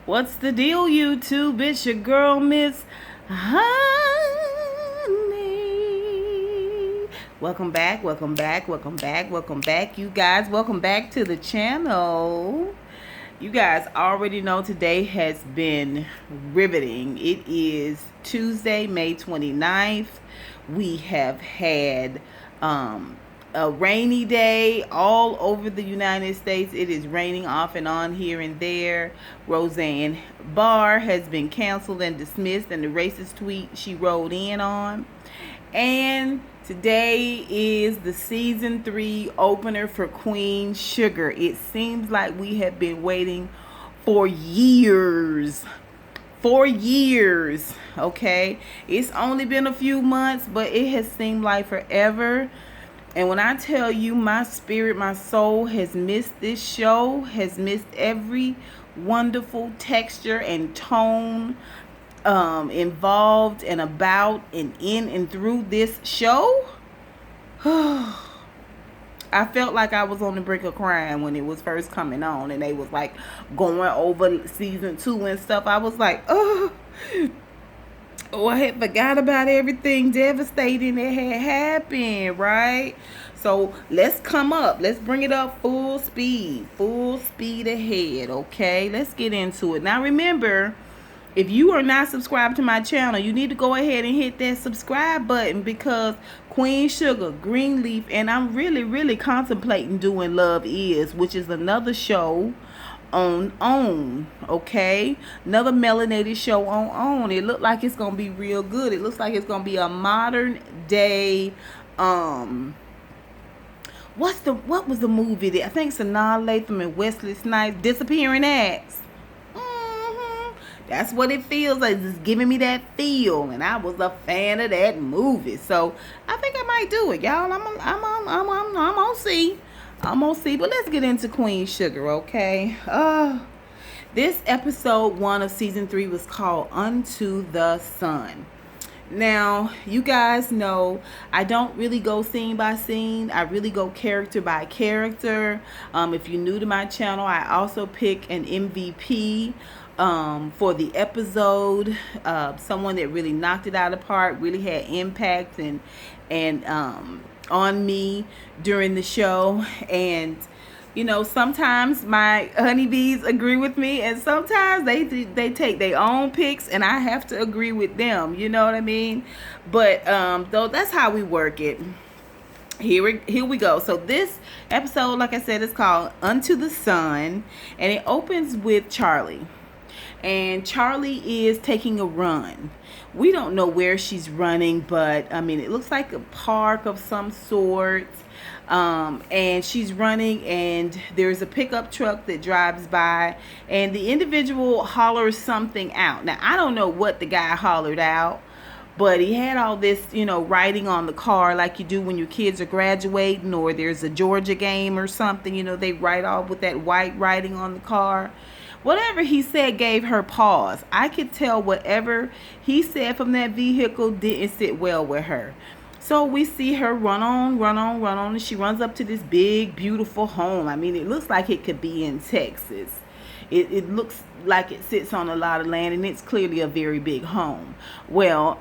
What's the deal, YouTube? It's your girl, Miss Honey. Welcome back, welcome back, welcome back, welcome back, you guys. Welcome back to the channel. You guys already know today has been riveting. It is Tuesday, May 29th. We have had a rainy day all over the United States. It is raining off and on here and there. Roseanne Barr has been canceled and dismissed, and the racist tweet she rolled in on. And today is the season 3 opener for Queen Sugar. It seems like we have been waiting for years. 4 years, okay? It's only been a few months, but it has seemed like forever. And when I tell you, my spirit, my soul has missed this show, has missed every wonderful texture and tone involved and about and in and through this show. I felt like I was on the brink of crying when it was first coming on and they was like going over season 2 and stuff. I was like, oh, I had forgot about everything devastating that had happened, right? So let's come up. Let's bring it up full speed ahead, okay? Let's get into it. Now remember, if you are not subscribed to my channel, you need to go ahead and hit that subscribe button, because Queen Sugar, Greenleaf, and I'm really contemplating doing Love Is, which is another show on OWN, okay? Another melanated show on OWN. It looked like it's gonna be real good. It looks like it's gonna be a modern day what was the movie that I think Sanaa Lathan and Wesley Snipes, Disappearing Acts. That's what it feels like. It's giving me that feel, and I was a fan of that movie, so I think I might do it, y'all. I'm gonna see. I'm gonna see. But let's get into Queen Sugar, okay? This episode 1 of season 3 was called Unto the Sun. Now, you guys know I don't really go scene by scene. I really go character by character. If you're new to my channel, I also pick an MVP for the episode. Someone that really knocked it out of the park, really had impact and on me during the show. And you know, sometimes my honeybees agree with me, and sometimes they take their own picks, and I have to agree with them. You know what I mean? But though that's how we work it. Here we go. So this episode, like I said, is called Unto the Sun, and it opens with Charley. And Charley is taking a run. We don't know where she's running, but I mean, it looks like a park of some sort. And she's running, and there's a pickup truck that drives by, and the individual hollers something out. Now, I don't know what the guy hollered out, but he had all this, you know, writing on the car like you do when your kids are graduating or there's a Georgia game or something. You know, they write off with that white writing on the car. Whatever he said gave her pause. I could tell whatever he said from that vehicle didn't sit well with her. So we see her run on, and she runs up to this big, beautiful home. I mean, it looks like it could be in Texas. It looks like it sits on a lot of land, and it's clearly a very big home. Well,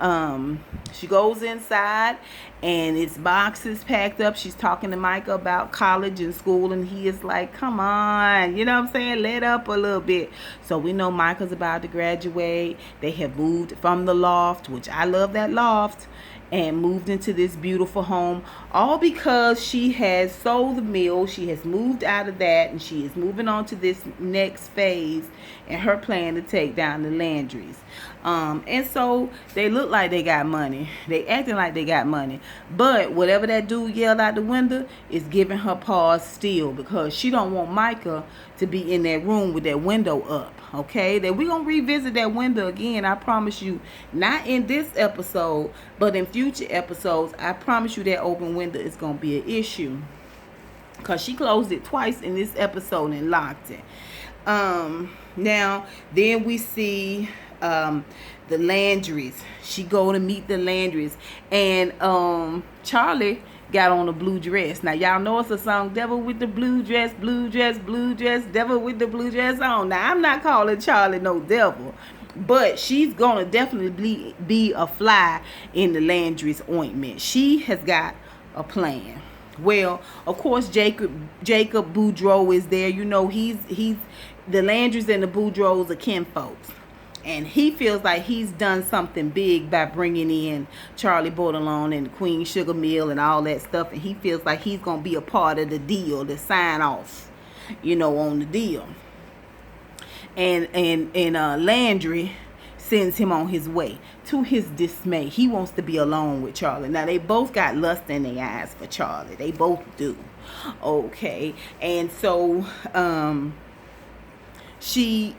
she goes inside, and it's boxes packed up. She's talking to Micah about college and school, and he is like, come on, you know what I'm saying? Let up a little bit. So we know Micah's about to graduate. They have moved from the loft, which I love that loft, and moved into this beautiful home, all because she has sold the mill. She has moved out of that, and she is moving on to this next phase in her plan to take down the Landrys. And so they look like they got money. They acting like they got money. But whatever that dude yelled out the window is giving her pause still, because she don't want Micah to be in that room with that window up. Okay, then we're gonna revisit that window again, I promise you. Not in this episode, but in future episodes. I promise you that open window is gonna be an issue, because she closed it twice in this episode and locked it. Now then we see the Landrys. She go to meet the Landrys, and Charley got on a blue dress. Now y'all know it's a song, Devil with the blue dress, blue dress, blue dress, devil with the blue dress on. Now I'm not calling Charley no devil, but she's gonna definitely be a fly in the Landry's ointment. She has got a plan. Well, of course, Jacob Boudreaux is there. You know, he's the Landrys and the Boudreaux are kinfolks. And he feels like he's done something big by bringing in Charley Baudelaire and the Queen Sugar Mill and all that stuff. And he feels like he's going to be a part of the deal, the sign off, you know, on the deal. And Landry sends him on his way. To his dismay, he wants to be alone with Charley. Now, they both got lust in their eyes for Charley. They both do. Okay. And so she's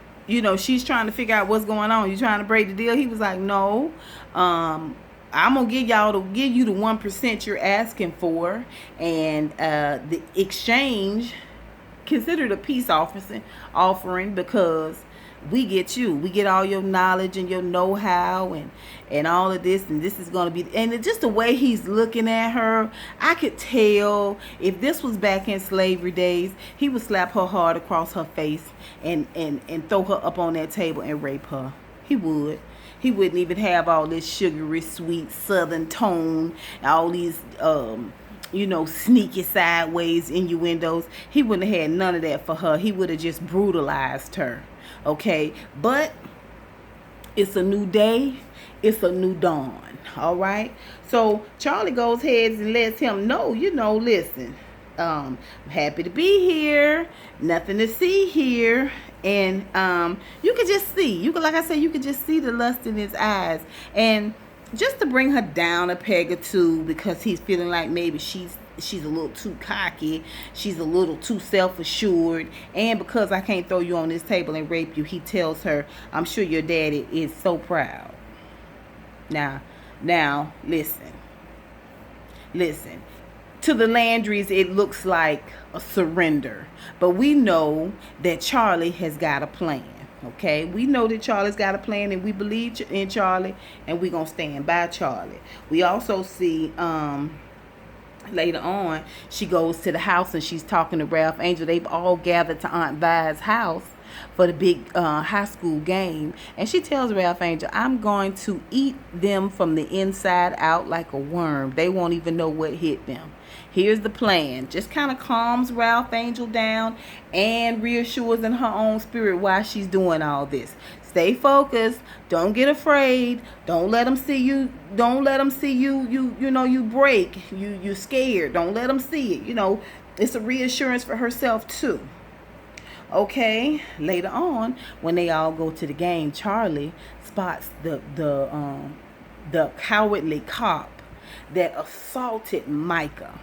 trying to figure out what's going on. You trying to break the deal? He was like, no. I'm going to give you the 1% you're asking for. And the exchange, considered a peace offering, because we get you. We get all your knowledge and your know-how and all of this. And this is going to be... And just the way he's looking at her, I could tell if this was back in slavery days, he would slap her hard across her face and throw her up on that table and rape her. He would. He wouldn't even have all this sugary, sweet, southern tone, all these... sneaky sideways innuendos. He wouldn't have had none of that for her. He would have just brutalized her. Okay, but it's a new day. It's a new dawn. All right. So Charley goes ahead and lets him know, listen, I'm happy to be here. Nothing to see here. And you can just see. Like I said, you can just see the lust in his eyes. And just to bring her down a peg or two, because he's feeling like maybe she's a little too cocky, she's a little too self-assured, and because I can't throw you on this table and rape you, he tells her, I'm sure your daddy is so proud. Now listen, to the Landrys it looks like a surrender, but we know that Charley has got a plan. Okay, we know that Charley's got a plan, and we believe in Charley, and we're going to stand by Charley. We also see later on, she goes to the house and she's talking to Ralph Angel. They've all gathered to Aunt Vi's house for the big high school game. And she tells Ralph Angel, I'm going to eat them from the inside out like a worm. They won't even know what hit them. Here's the plan. Just kind of calms Ralph Angel down and reassures in her own spirit why she's doing all this. Stay focused. Don't get afraid. Don't let them see you. Don't let them see you. You break. You scared. Don't let them see it. It's a reassurance for herself too. Okay. Later on, when they all go to the game, Charley spots the cowardly cop that assaulted Micah.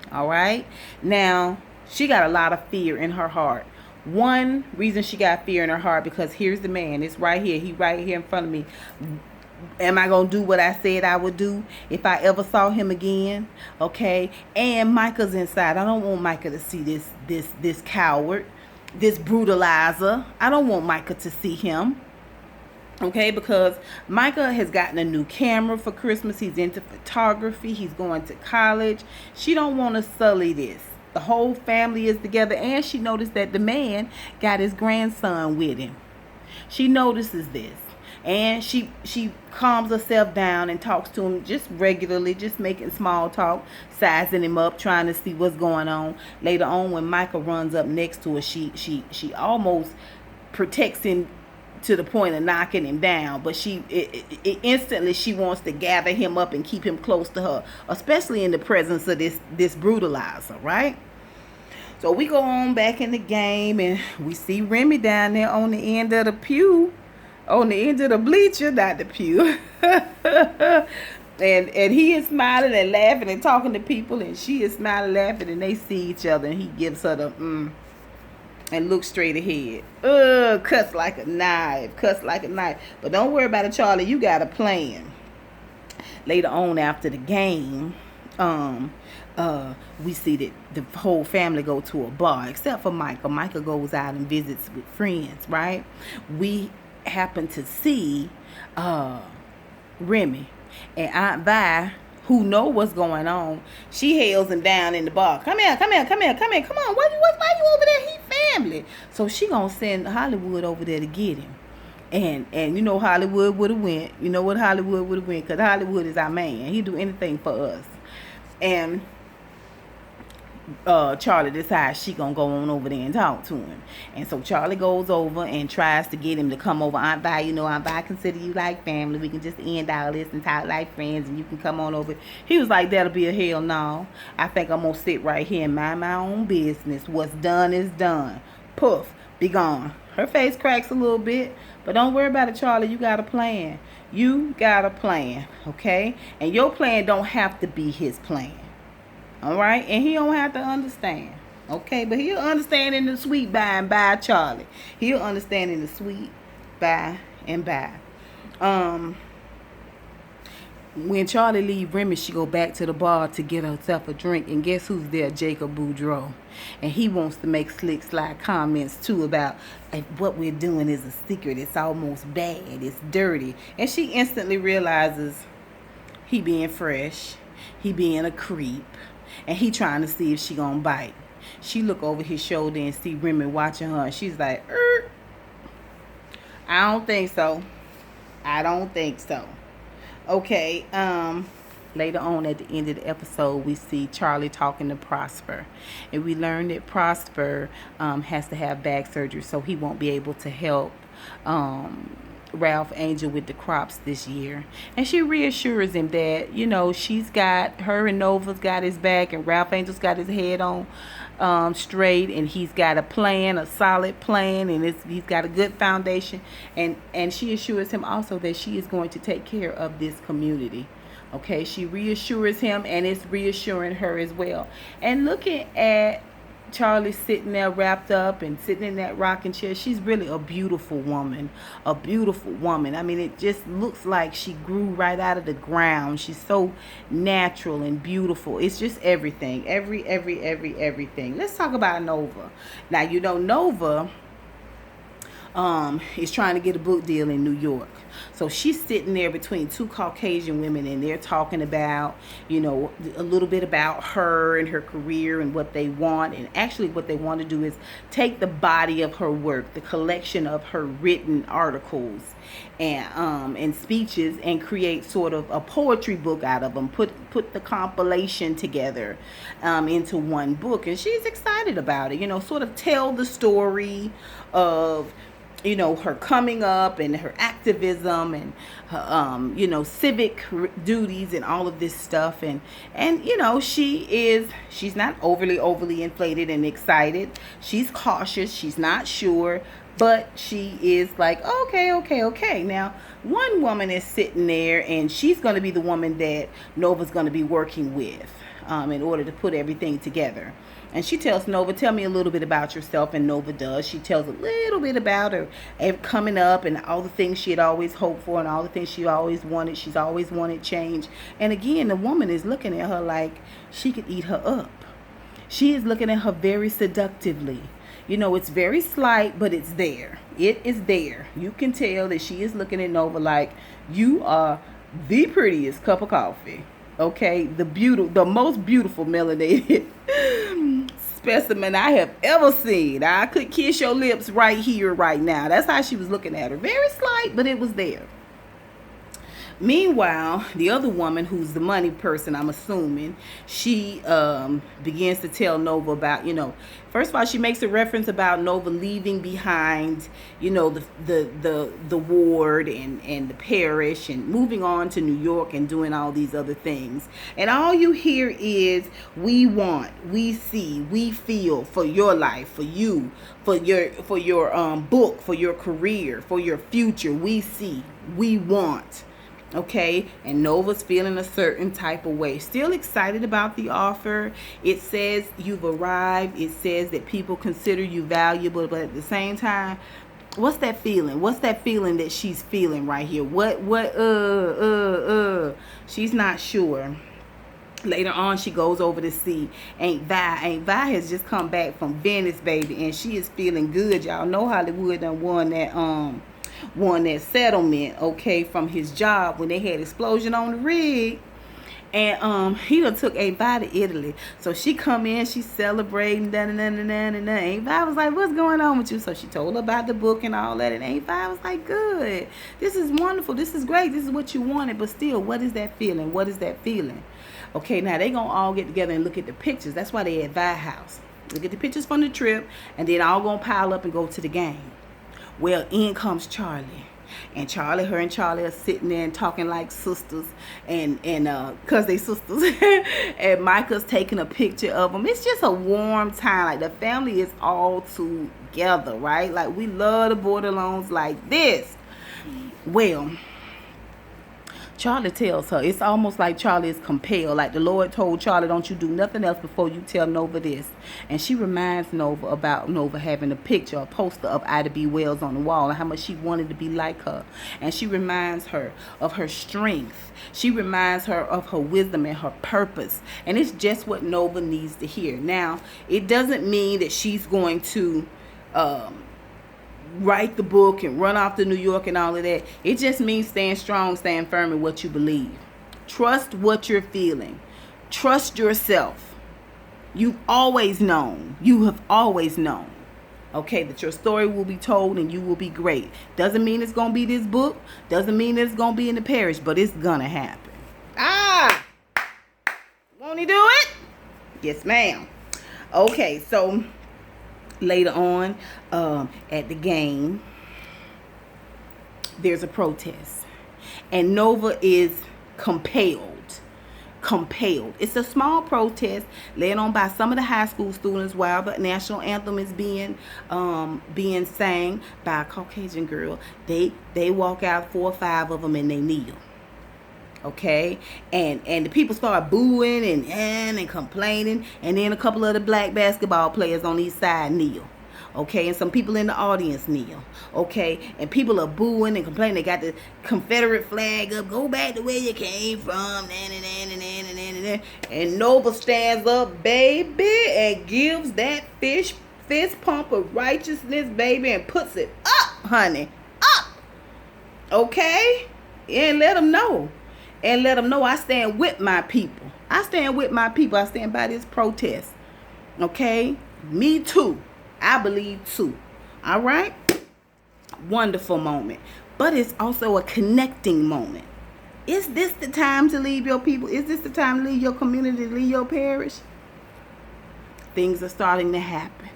All right. Now, she got a lot of fear in her heart. One reason she got fear in her heart, because here's the man. It's right here. He right here in front of me. Am I going to do what I said I would do if I ever saw him again? Okay. And Micah's inside. I don't want Micah to see this coward, this brutalizer. I don't want Micah to see him. Okay, because Micah has gotten a new camera for Christmas. He's into photography. He's going to college. She don't want to sully this. The whole family is together, and she noticed that the man got his grandson with him. She notices this, and she calms herself down and talks to him just regularly, just making small talk, sizing him up, trying to see what's going on. Later on, when Micah runs up next to her, she almost protects him to the point of knocking him down, but instantly she wants to gather him up and keep him close to her, especially in the presence of this brutalizer, right? So we go on back in the game, and we see Remy down there on the end of the pew, on the end of the bleacher, not the pew. and he is smiling and laughing and talking to people, and she is smiling, laughing, and they see each other, and he gives her the and looks straight ahead. Cuts like a knife. But don't worry about it, Charley. You got a plan. Later on, after the game, we see that the whole family go to a bar, except for Micah. Micah goes out and visits with friends, right? We happen to see Remy and Aunt Vi who know what's going on, she hails him down in the bar. Come here, come here, come here, come here. Come on, why you over there? He family. So she gonna send Hollywood over there to get him. And you know Hollywood would have went. You know what Hollywood would have went? Because Hollywood is our man. He do anything for us. And Charley decides she gonna go on over there and talk to him. And so Charley goes over and tries to get him to come over. Aunt Vi, Aunt Vi consider you like family. We can just end all this and talk like friends, and you can come on over. He was like, that'll be a hell no. I think I'm gonna sit right here and mind my own business. What's done is done. Poof, be gone. Her face cracks a little bit, but don't worry about it, Charley. You got a plan. You got a plan, okay? And your plan don't have to be his plan. All right, and he don't have to understand, okay? But he'll understand in the sweet by and by, Charley. He'll understand in the sweet by and by. When Charley leave Remy, she go back to the bar to get herself a drink, and guess who's there? Jacob Boudreaux. And he wants to make slick slide comments too about what we're doing is a secret. It's almost bad. It's dirty. And she instantly realizes he being fresh, he being a creep, and he trying to see if she gonna bite. She look over his shoulder and see Remy watching her, and she's like, I don't think so. I don't think so. Okay, later on at the end of the episode, we see Charley talking to Prosper. And we learn that Prosper has to have back surgery, so he won't be able to help Ralph Angel with the crops this year. And she reassures him that, she's got, her and Nova's got his back, and Ralph Angel's got his head on straight, and he's got a plan, a solid plan, and he's got a good foundation. And she assures him also that she is going to take care of this community. Okay, she reassures him, and it's reassuring her as well. And looking at Charley sitting there wrapped up and sitting in that rocking chair, she's really a beautiful woman. A beautiful woman. I mean, it just looks like she grew right out of the ground. She's so natural and beautiful. It's just everything. Everything. Let's talk about Nova. Now, Nova is trying to get a book deal in New York. So she's sitting there between two Caucasian women, and they're talking about, a little bit about her and her career and what they want. And actually what they want to do is take the body of her work, the collection of her written articles and speeches, and create sort of a poetry book out of them, put the compilation together into one book. And she's excited about it, sort of tell the story of her coming up and her activism and her, civic duties and all of this stuff. And she's not overly inflated and excited. She's cautious. She's not sure, but she is like, okay. Now, one woman is sitting there, and she's going to be the woman that Nova's going to be working with in order to put everything together. And she tells Nova, tell me a little bit about yourself. And Nova does. She tells a little bit about her coming up and all the things she had always hoped for and all the things she always wanted. She's always wanted change. And again, the woman is looking at her like she could eat her up. She is looking at her very seductively. It's very slight, but it's there. It is there. You can tell that she is looking at Nova like, you are the prettiest cup of coffee. Okay, the most beautiful melanated specimen I have ever seen. I could kiss your lips right here, right now. That's how she was looking at her. Very slight, but it was there. Meanwhile, the other woman, who's the money person, I'm assuming, she begins to tell Nova about, first of all, she makes a reference about Nova leaving behind, the ward and the parish and moving on to New York and doing all these other things. And all you hear is, we want, we see, we feel for your life, for you, for your book, for your career, for your future. We see, we want. Okay, and Nova's feeling a certain type of way. Still excited about the offer. It says you've arrived. It says that people consider you valuable, but at the same time, what's that feeling? What's that feeling that she's feeling right here? She's not sure. Later on, she goes over to see Aunt Vi. Aunt Vi has just come back from Venice, baby, and she is feeling good. Y'all know Hollywood done won that settlement, okay, from his job when they had explosion on the rig. And he done took Ep1 to Italy. So she come in, she celebrating, and Ep1 was like, what's going on with you? So she told her about the book and all that, and Ep1 was like, good. This is wonderful. This is great. This is what you wanted. But still, what is that feeling? What is that feeling? Okay, now they gonna all get together and look at the pictures. That's why they at Vi house. Look at the pictures from the trip, and then all gonna pile up and go to the game. Well, in comes Charley. And her and Charley are sitting there and talking like sisters, and cause they sisters. And Micah's taking a picture of them. It's just a warm time. Like the family is all together, right? Like we love the Borderlones like this. Well, Charley tells her, it's almost like Charley is compelled. Like the Lord told Charley, don't you do nothing else before you tell Nova this. And she reminds Nova about Nova having a picture, a poster of Ida B. Wells on the wall, and how much she wanted to be like her. And she reminds her of her strength. She reminds her of her wisdom and her purpose. And it's just what Nova needs to hear. Now, it doesn't mean that she's going to write the book and run off to New York and all of that. It just means staying strong, staying firm in what you believe. Trust what you're feeling. Trust yourself. You've always known. You have always known. Okay, that your story will be told and you will be great. Doesn't mean it's going to be this book. Doesn't mean it's going to be in the parish, but it's going to happen. Won't he do it? Yes, ma'am. Okay, so later on at the game, there's a protest, and Nova is compelled. It's a small protest led on by some of the high school students while the national anthem is being sang by a Caucasian girl. They walk out, 4 or 5 of them, and they kneel. Okay, and the people start booing and complaining, and then a couple of the black basketball players on each side kneel. Okay, and some people in the audience kneel. Okay, and people are booing and complaining. They got the Confederate flag up. Go back to where you came from. And Nova stands up, baby, and gives that fist pump of righteousness, baby, and puts it up, honey, up. Okay, and let them know. And let them know I stand with my people. I stand with my people. I stand by this protest. Okay? Me too. I believe too. All right? Wonderful moment. But it's also a connecting moment. Is this the time to leave your people? Is this the time to leave your community, to leave your parish? Things are starting to happen.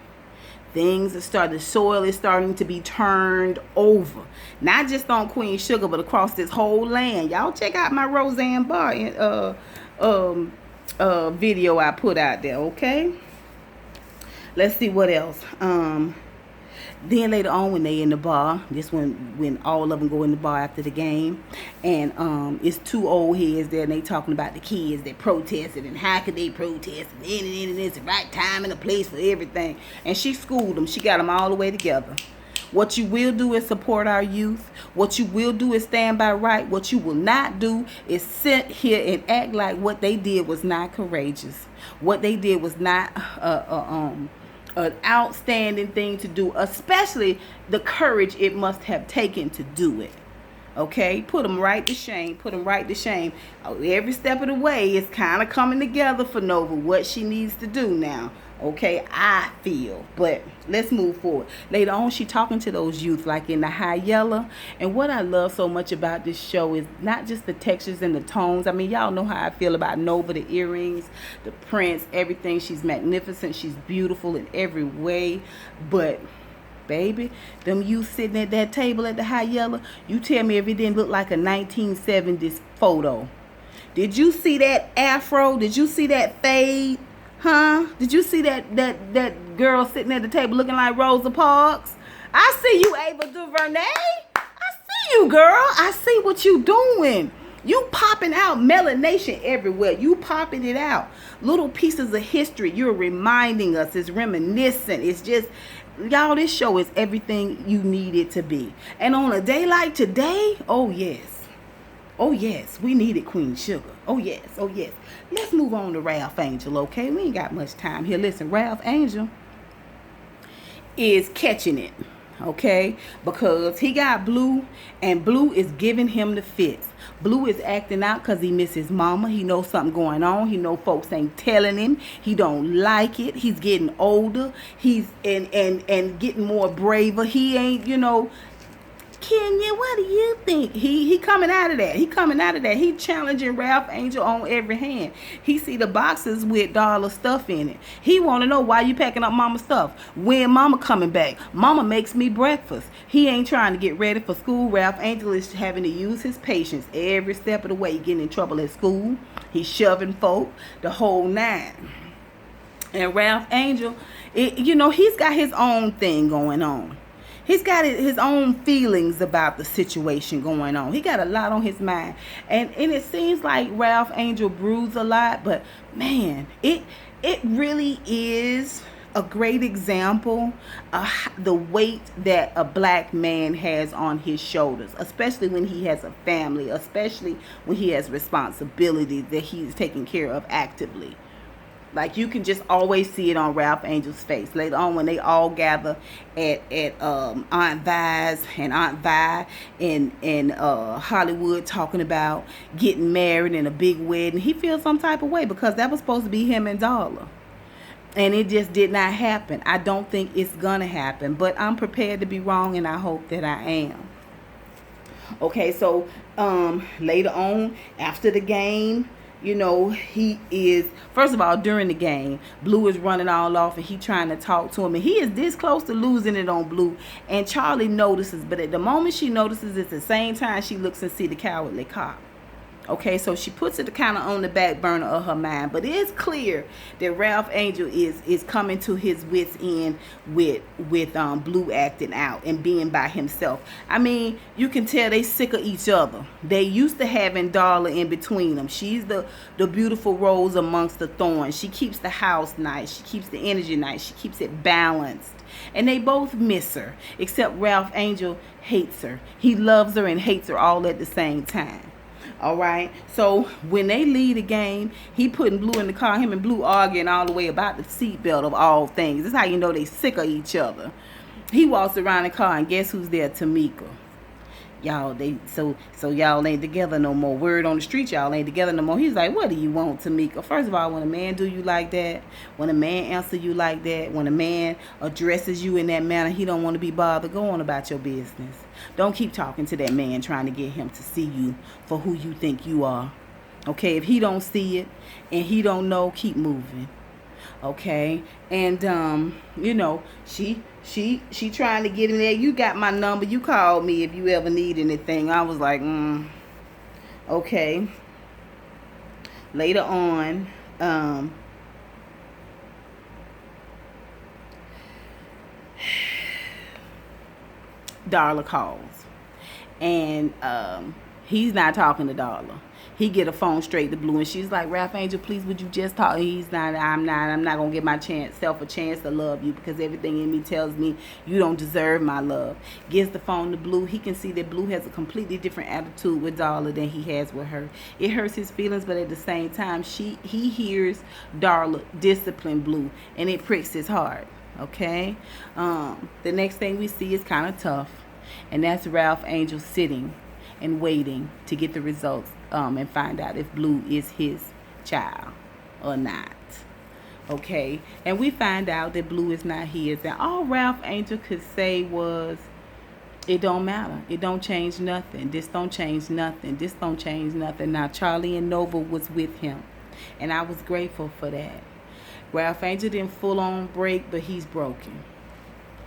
The soil is starting to be turned over. Not just on Queen Sugar, but across this whole land. Y'all check out my Roseanne Barr video I put out there, okay? Let's see what else. Then later on when they in the bar, this when all of them go in the bar after the game, and it's 2 old heads there, and they talking about the kids that protested and how could they protest, and it's the right time and a place for everything. And she schooled them. She got them all the way together. What you will do is support our youth. What you will do is stand by right. What you will not do is sit here and act like what they did was not courageous. What they did was not an outstanding thing to do, especially the courage it must have taken to do it. Okay, put them right to shame. Every step of the way, it's kind of coming together for Nova what she needs to do now. Okay, I feel. But let's move forward. Later on, she talking to those youth like in the high yellow. And what I love so much about this show is not just the textures and the tones. I mean, y'all know how I feel about Nova, the earrings, the prints, everything. She's magnificent. She's beautiful in every way. But baby, them youth sitting at that table at the high yellow, you tell me if it didn't look like a 1970s photo. Did you see that afro? Did you see that fade? Huh? Did you see that girl sitting at the table looking like Rosa Parks? I see you, Ava DuVernay. I see you, girl. I see what you doing. You popping out melanation everywhere. You popping it out. Little pieces of history. You're reminding us. It's reminiscent. It's just, y'all, this show is everything you need it to be. And on a day like today, oh yes. Oh yes, we needed Queen Sugar. Oh yes, oh yes. Let's move on to Ralph Angel, okay? We ain't got much time here. Listen, Ralph Angel is catching it. okay? Because he got Blue, and Blue is giving him the fits. Blue is acting out because he misses mama. He knows something going on. He know folks ain't telling him. He don't like it. He's getting older. He's and getting more braver. He ain't, Kenya, what do you think? He coming out of that. He challenging Ralph Angel on every hand. He see the boxes with Darla stuff in it. He want to know why you packing up mama stuff. When mama coming back? Mama makes me breakfast. He ain't trying to get ready for school. Ralph Angel is having to use his patience every step of the way. Getting in trouble at school. He's shoving folk. The whole nine. And Ralph Angel, he's got his own thing going on. He's got his own feelings about the situation going on. He got a lot on his mind. And it seems like Ralph Angel brews a lot. But, man, it really is a great example of the weight that a black man has on his shoulders. Especially when he has a family. Especially when he has responsibilities that he's taking care of actively. Like, you can just always see it on Ralph Angel's face. Later on, when they all gather at Aunt Vi's and Aunt Vi in Hollywood talking about getting married in a big wedding, he feels some type of way because that was supposed to be him and Darla. And it just did not happen. I don't think it's going to happen. But I'm prepared to be wrong, and I hope that I am. Okay, so later on, after the game, he is, first of all, during the game, Blue is running all off and he trying to talk to him. And he is this close to losing it on Blue. And Charley notices, but at the moment she notices, it's the same time she looks and see the cowardly cop. Okay, so she puts it kind of on the back burner of her mind. But it's clear that Ralph Angel is coming to his wits' end with Blue acting out and being by himself. I mean, you can tell they sick of each other. They used to having Darla in between them. She's the beautiful rose amongst the thorns. She keeps the house nice. She keeps the energy nice. She keeps it balanced. And they both miss her, except Ralph Angel hates her. He loves her and hates her all at the same time. All right. So when they leave the game, he putting Blue in the car. Him and Blue arguing all the way about the seatbelt of all things. This is how you know they sick of each other. He walks around the car and guess who's there? Tamika. Y'all, y'all ain't together no more. Word on the street, y'all ain't together no more. He's like, what do you want, Tamika? First of all, when a man do you like that, when a man answer you like that, when a man addresses you in that manner, he don't want to be bothered. Go on about your business. Don't keep talking to that man trying to get him to see you for who you think you are. Okay, if he don't see it and he don't know, keep moving. Okay, and she trying to get him there. You got my number. You call me if you ever need anything. I was like, okay. Later on, Darla calls, and he's not talking to Darla. He get a phone straight to Blue, and she's like, Ralph Angel, please, would you just talk? I'm not going to give myself a chance to love you because everything in me tells me you don't deserve my love. Gives the phone to Blue. He can see that Blue has a completely different attitude with Darla than he has with her. It hurts his feelings, but at the same time, he hears Darla discipline Blue, and it pricks his heart. Okay? The next thing we see is kind of tough, and that's Ralph Angel sitting and waiting to get the results and find out if Blue is his child or not. Okay, and we find out that Blue is not his, and all Ralph Angel could say was, it don't matter, it don't change nothing, this don't change nothing, this don't change nothing. Now Charley and Nova was with him, and I was grateful for that. Ralph Angel didn't full on break, but he's broken.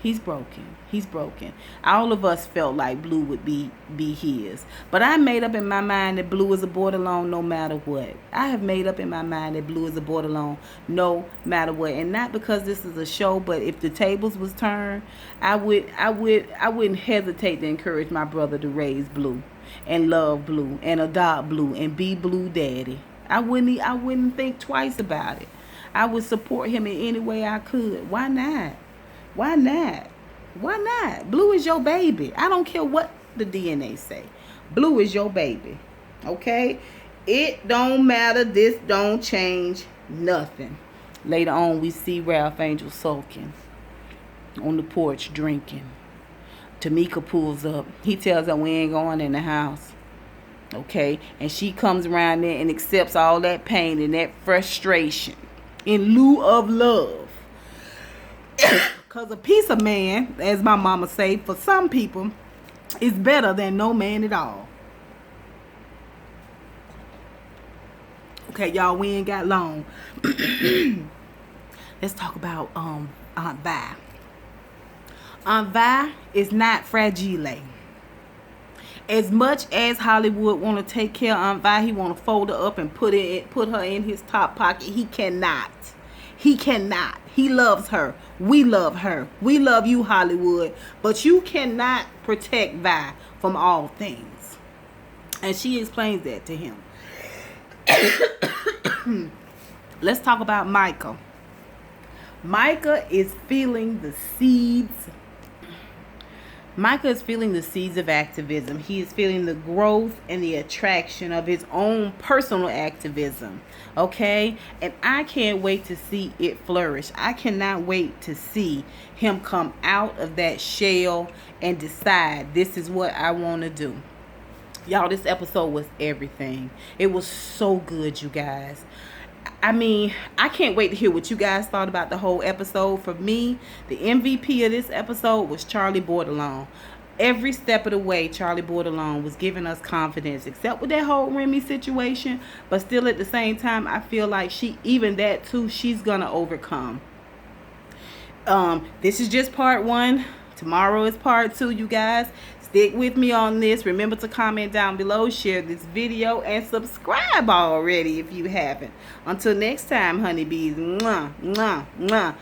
He's broken. All of us felt like Blue would be his. But I made up in my mind that Blue is a borderline no matter what. I have made up in my mind that Blue is a borderline no matter what. And not because this is a show, but if the tables was turned, I wouldn't hesitate to encourage my brother to raise Blue and love Blue and adopt Blue and be Blue daddy. I wouldn't think twice about it. I would support him in any way I could. Why not? Why not? Why not? Blue is your baby. I don't care what the DNA say. Blue is your baby. Okay? It don't matter. This don't change nothing. Later on, we see Ralph Angel sulking on the porch drinking. Tamika pulls up. He tells her we ain't going in the house. Okay? And she comes around there and accepts all that pain and that frustration in lieu of love. Because a piece of man, as my mama say, for some people, is better than no man at all. Okay, y'all, we ain't got long. Let's talk about Aunt Vi. Aunt Vi is not fragile. As much as Hollywood want to take care of Aunt Vi, he want to fold her up and put her in his top pocket. He cannot. He cannot. He loves her. We love her. We love you, Hollywood. But you cannot protect Vi from all things. And she explains that to him. Let's talk about Micah. Micah is feeling the seeds. Micah is feeling the seeds of activism. He is feeling the growth and the attraction of his own personal activism. Okay? And I can't wait to see it flourish. I cannot wait to see him come out of that shell and decide this is what I want to do. Y'all, this episode was everything. It was so good, you guys. I mean, I can't wait to hear what you guys thought about the whole episode. For me, the MVP of this episode was Charley Bordelon. Every step of the way, Charley Bordelon was giving us confidence, except with that whole Remy situation. But still, at the same time, I feel like even that too, she's gonna overcome. This is just part 1. Tomorrow is part 2, you guys. Stick with me on this. Remember to comment down below, share this video, and subscribe already if you haven't. Until next time, honeybees. Mwah, mwah, mwah.